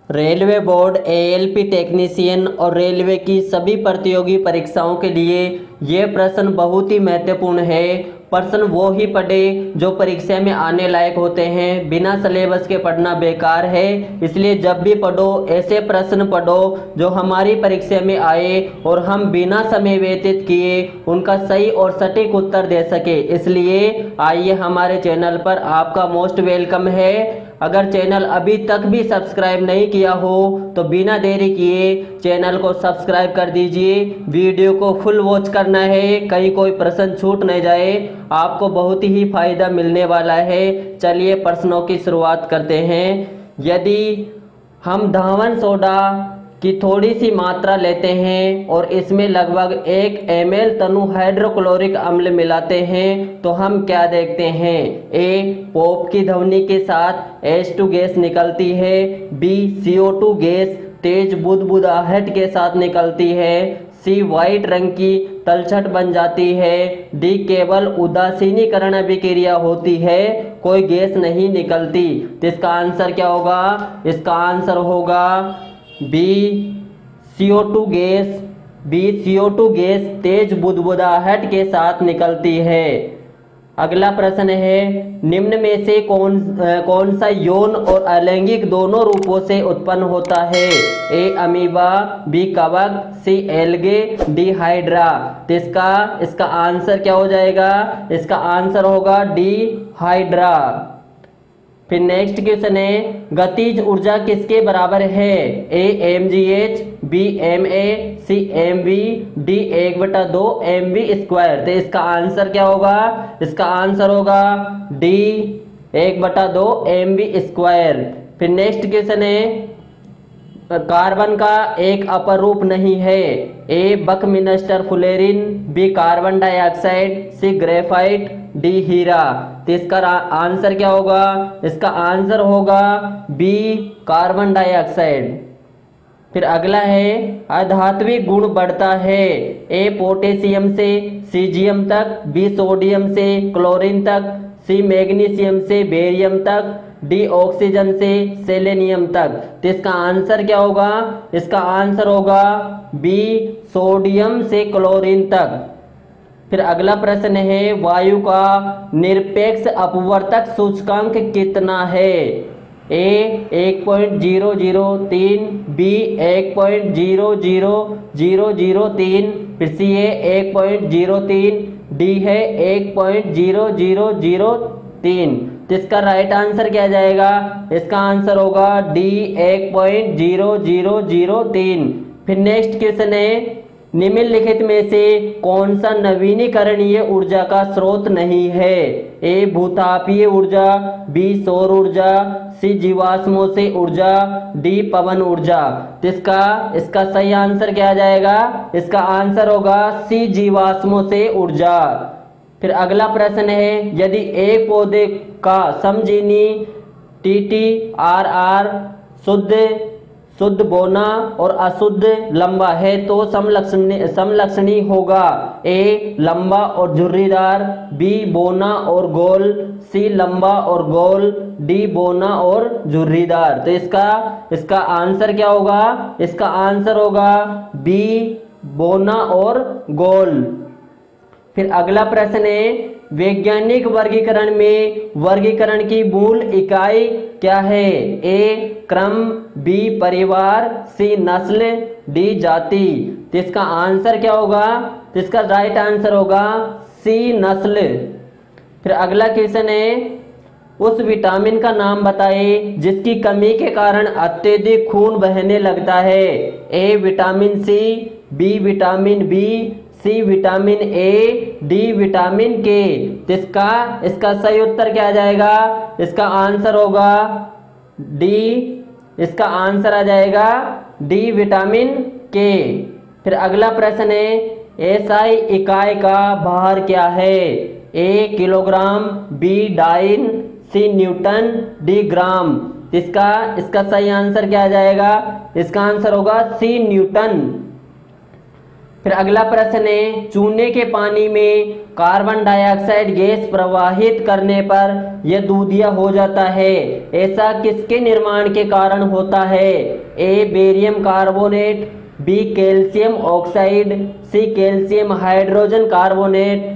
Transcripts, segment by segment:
Railway board ALP technician और railway की सभी प्रतियोगी परीक्षाओं के लिए ये प्रश्न बहुत ही महत्वपूर्ण है। प्रश्न वो ही पढ़े जो परीक्षा में आने लायक होते हैं। बिना सिलेबस के पढ़ना बेकार है, इसलिए जब भी पढ़ो ऐसे प्रश्न पढ़ो जो हमारी परीक्षा में आए और हम बिना समय व्यतीत किए उनका सही और सटीक उत्तर दे सके। इसलिए आइए हमारे चैनल पर आपका मोस्ट वेलकम है। अगर चैनल अभी तक भी सब्सक्राइब नहीं किया हो तो बिना देरी किए चैनल को सब्सक्राइब कर दीजिए। वीडियो को फुल वॉच करना है, कहीं कोई प्रश्न छूट नहीं जाए, आपको बहुत ही फायदा मिलने वाला है। चलिए प्रश्नों की शुरुआत करते हैं। यदि हम धावन सोडा की थोड़ी सी मात्रा लेते हैं और इसमें लगभग 1 ml तनु हाइड्रोक्लोरिक अम्ल मिलाते हैं तो हम क्या देखते हैं। ए पॉप की ध्वनि के साथ H2 गैस निकलती है। बी CO2 गैस तेज बुदबुदाहट के साथ निकलती है। सी वाइट रंग की तलछट बन जाती है। डी केवल उदासीनीकरण अभिक्रिया होती है, कोई गैस नहीं निकलती। तो इसका आंसर क्या होगा। इसका आंसर होगा B CO2 gas. B CO2 gas तेज बुदबुदाहट के साथ निकलती है। अगला प्रश्न है, निम्न में से कौन सा यौन और अलैंगिक दोनों रूपों से उत्पन्न होता है। ए अमीबा, बी कवक, सी एल्गे, डी हाइड्रा। तो इसका आंसर क्या हो जाएगा। इसका आंसर होगा डी हाइड्रा। फिर नेक्स्ट क्वेश्चन है, गतिज ऊर्जा किसके बराबर है। ए mgh, बी ma, सी mv, डी 1/2 mv²। तो इसका आंसर क्या होगा। इसका आंसर होगा डी 1/2 mv²। फिर नेक्स्ट क्वेश्चन है, कार्बन का एक अपर रूप नहीं है। ए बकमिनस्टर फुलेरिन, बी कार्बन डाइऑक्साइड, सी ग्रेफाइट, डी हीरा। तो इसका आंसर क्या होगा। इसका आंसर होगा बी कार्बन डाइऑक्साइड। फिर अगला है, अधात्विक गुण बढ़ता है। ए पोटेशियम से सीजियम तक, बी सोडियम से क्लोरीन तक, सी मैग्नीशियम से बेरियम तक, डी ऑक्सीजन से सेलेनियम तक। तो इसका आंसर क्या होगा। इसका आंसर होगा बी सोडियम से क्लोरीन तक। फिर अगला प्रश्न है, वायु का निरपेक्ष अपवर्तक सूचकांक कितना है। ए 1.003, बी 1.00003, फिर सी है 1.03, डी है 1.0003। तो इसका राइट आंसर क्या जाएगा। इसका आंसर होगा डी 1.0003। फिर नेक्स्ट क्वेश्चन है, निम्नलिखित में से कौन सा नवीनीकरणीय ऊर्जा का स्रोत नहीं है। ए भूतापीय ऊर्जा, बी सौर ऊर्जा, सी जीवाश्मों से ऊर्जा, डी पवन ऊर्जा। तो इसका सही आंसर क्या जाएगा। इसका आंसर होगा सी जीवाश्मों से ऊर्जा। फिर अगला प्रश्न है, यदि एक पौधे का समजीनी TTRR शुद्ध बोना और अशुद्ध लंबा है तो समलक्षणी होगा। ए लंबा और झुर्रीदार, बी बोना और गोल, सी लंबा और गोल, डी बोना और झुर्रीदार। तो इसका आंसर क्या होगा। इसका आंसर होगा बी बोना और गोल। फिर अगला प्रश्न है, वैज्ञानिक वर्गीकरण में वर्गीकरण की मूल इकाई क्या है। ए क्रम, बी परिवार, सी नस्ल, डी जाति। तो इसका आंसर क्या होगा। तो इसका राइट आंसर होगा सी नस्ल। फिर अगला क्वेश्चन है, उस विटामिन का नाम बताइए जिसकी कमी के कारण अत्यधिक खून बहने लगता है। A vitamin C, B vitamin B, C vitamin A, D vitamin K. तो इसका सही उत्तर क्या आ जाएगा। इसका आंसर होगा डी। इसका आंसर आ जाएगा डी विटामिन के। फिर अगला प्रश्न है, एसआई इकाई का भार क्या है। ए किलोग्राम, बी डाइन, सी न्यूटन, डी ग्राम। इसका सही आंसर क्या आ जाएगा। इसका आंसर होगा सी न्यूटन। फिर अगला प्रश्न है, चूने के पानी में कार्बन डाइऑक्साइड गैस प्रवाहित करने पर यह दूधिया हो जाता है, ऐसा किसके निर्माण के कारण होता है? A barium carbonate, B calcium oxide, C calcium hydrogen carbonate,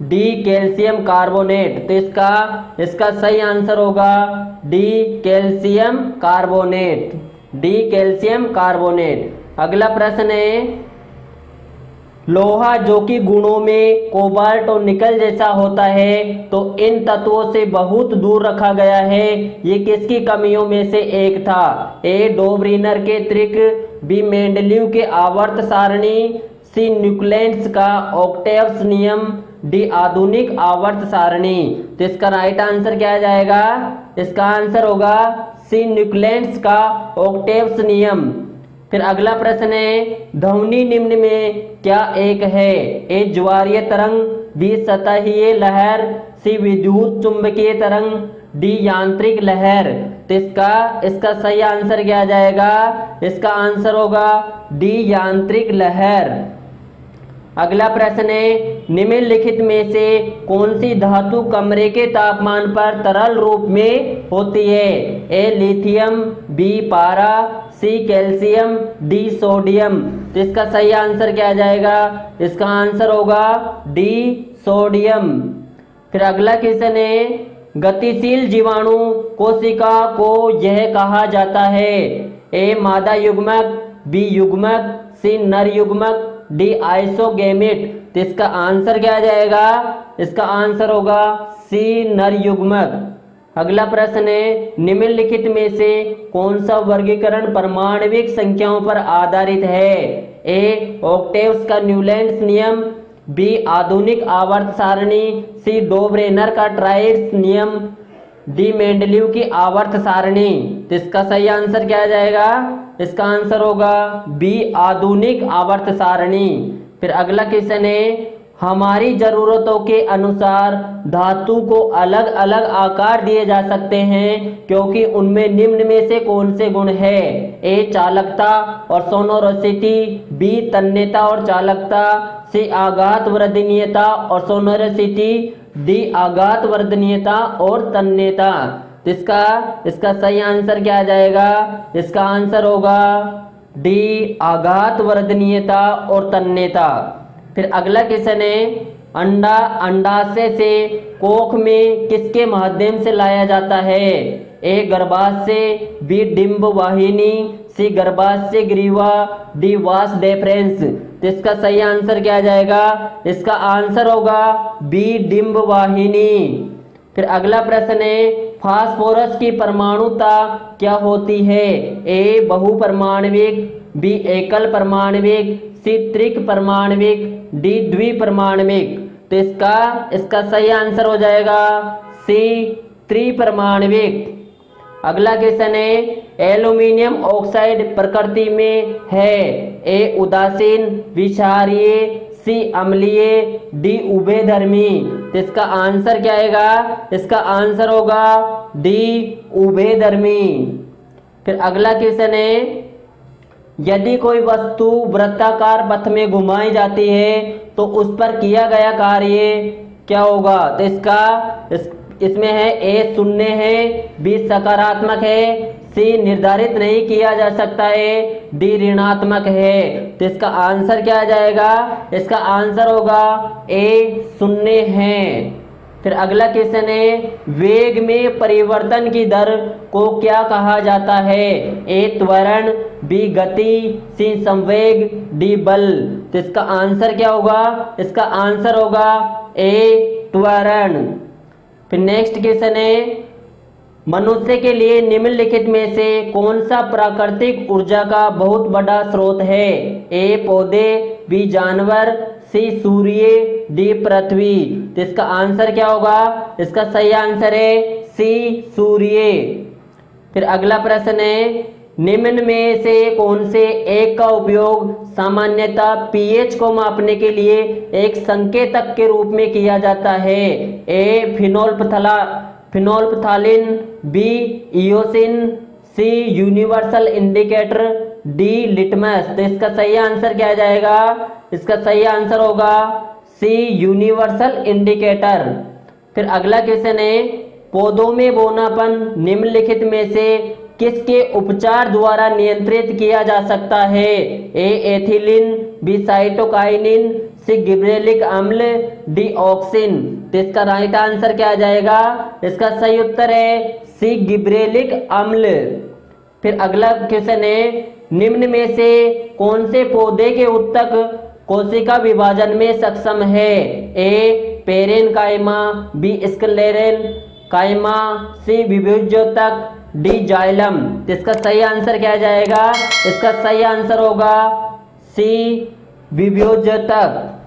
D calcium carbonate. तो इसका सही आंसर होगा D calcium carbonate, D calcium carbonate. अगला प्रश्न है, लोहा जो कि गुणों में कोबाल्ट और निकल जैसा होता है, तो इन तत्वों से बहुत दूर रखा गया है, ये किसकी कमियों में से एक था? ए डोब्रिनर के त्रिक, बी मेंडलीव के आवर्त सारणी, सी न्यूक्लियस का ऑक्टेव्स नियम, डी आधुनिक आवर्त सारणी। तो इसका राइट आंसर क्या आ जाएगा? इसका आंसर होगा सी न्यूक्लियस का ऑक्टेव्स नियम। फिर अगला प्रश्न है, ध्वनि निम्न में क्या एक है? ए ज्वारीय तरंग, बी सतहीय लहर, सी विद्युत चुंबकीय तरंग, डी यांत्रिक लहर। तो इसका सही आंसर क्या आ जाएगा? इसका आंसर होगा डी यांत्रिक लहर। अगला प्रश्न है, निम्नलिखित में से कौन सी धातु कमरे के तापमान पर तरल रूप में होती है? ए लिथियम, बी पारा, सी कैल्शियम, डी सोडियम। तो इसका सही आंसर क्या आ जाएगा? इसका आंसर होगा डी सोडियम। फिर अगला क्वेश्चन है, गतिशील जीवाणु कोशिका को यह कहा जाता है? ए मादा युग्मक, बी युग्मक, सी नर युग्मक, डी आइसोगेमेट। तो इसका आंसर क्या आ जाएगा? इसका आंसर होगा सी नर युग्मक। अगला प्रश्न है, निम्नलिखित में से कौन सा वर्गीकरण परमाणविक संख्याओं पर आधारित है? ए ऑक्टेव्स का न्यूलैंड्स नियम, बी आधुनिक आवर्त सारणी, सी डोब्रेनर का ट्राइड्स नियम, डी मेंडलीव की आवर्त सारणी। तो इसका सही आंसर क्या आ जाएगा? इसका आंसर होगा बी आधुनिक आवर्त सारणी। फिर अगला क्वेश्चन है, हमारी जरूरतों के अनुसार धातु को अलग अलग आकार दिए जा सकते हैं क्योंकि उनमें निम्न में से कौन से गुण है? ए चालकता और सोनोरोसिटी, बी तन्यता और चालकता, सी आघात वर्धनीयता और सोनोरोसिटी, डी आघात वर्धनीयता और तन्यता। तो इसका सही आंसर क्या आ जाएगा? इसका आंसर होगा डी आघात वर्धनीयता और तन्यता। फिर अगला क्वेश्चन है, अंडाशय से कोख में किसके माध्यम से लाया जाता है? ए गर्भाशय, बी डिंब वाहिनी, सी गर्भाशय ग्रीवा, डी वास डेफरेंस। तो इसका सही आंसर क्या आ जाएगा? इसका आंसर होगा बी डिंब वाहिनी। फिर अगला प्रश्न है, फास्फोरस की परमाणुता क्या होती है? ए बहुपरमाणविक, बी एकल परमाणविक, सी त्रिक परमाणविक, डी द्विपरमाणविक। तो इसका सही आंसर हो जाएगा सी त्रिपरमाणविक। अगला क्वेश्चन है, एल्यूमिनियम ऑक्साइड प्रकृति में है? ए उदासीन, बी क्षारीय, सी अम्लीय, डी उभयधर्मी। तो इसका आंसर क्या आएगा? इसका आंसर होगा डी उभयधर्मी। फिर अगला क्वेश्चन है, यदि कोई वस्तु वृत्ताकार पथ में घुमाई जाती है तो उस पर किया गया कार्य क्या होगा? तो इसमें है ए शून्य है, बी सकारात्मक है, सी निर्धारित नहीं किया जा सकता है, डी ऋणात्मक है। तो इसका आंसर क्या आ जाएगा? इसका आंसर होगा ए शून्य है। फिर अगला क्वेश्चन है, वेग में परिवर्तन की दर को क्या कहा जाता है? ए त्वरण, बी गति, सी संवेग, डी बल। तो इसका आंसर क्या होगा? इसका आंसर होगा ए त्वरण। फिर नेक्स्ट क्वेश्चन है, मनुष्य के लिए निम्नलिखित में से कौन सा प्राकृतिक ऊर्जा का बहुत बड़ा स्रोत है? ए पौधे, बी जानवर, सी सूर्य, डी पृथ्वी। तो इसका आंसर क्या होगा? इसका सही आंसर है सी सूर्य। फिर अगला प्रश्न है, निम्न में से कौन से एक का उपयोग सामान्यतः पीएच को मापने के लिए एक संकेतक के रूप में किया जाता है? ए फिनोल्फथालिन, बी इयोसिन, सी यूनिवर्सल इंडिकेटर, डी लिटमस। तो इसका सही आंसर क्या आ जाएगा? इसका सही आंसर होगा सी यूनिवर्सल इंडिकेटर। फिर अगला क्वेश्चन है, पौधों में बौनापन निम्नलिखित में से किसके उपचार द्वारा नियंत्रित किया जा सकता है? ए एथिलीन, बी साइटोकाइनिन, सी गिबरेलिक अम्ल, डी ऑक्सिन। तो इसका राइट आंसर क्या आ जाएगा? इसका सही उत्तर है सी गिबरेलिक अम्ल। फिर अगला क्वेश्चन है, निम्न में से कौन से पौधे के उत्तक कोशिका विभाजन में सक्षम है? ए पेरेनकाइमा, बी स्क्लेरेन काइमा, सी विभुज्योतक, डी जाइलम। तो इसका सही आंसर क्या आ जाएगा? इसका सही आंसर होगा सी विभुज्योतक।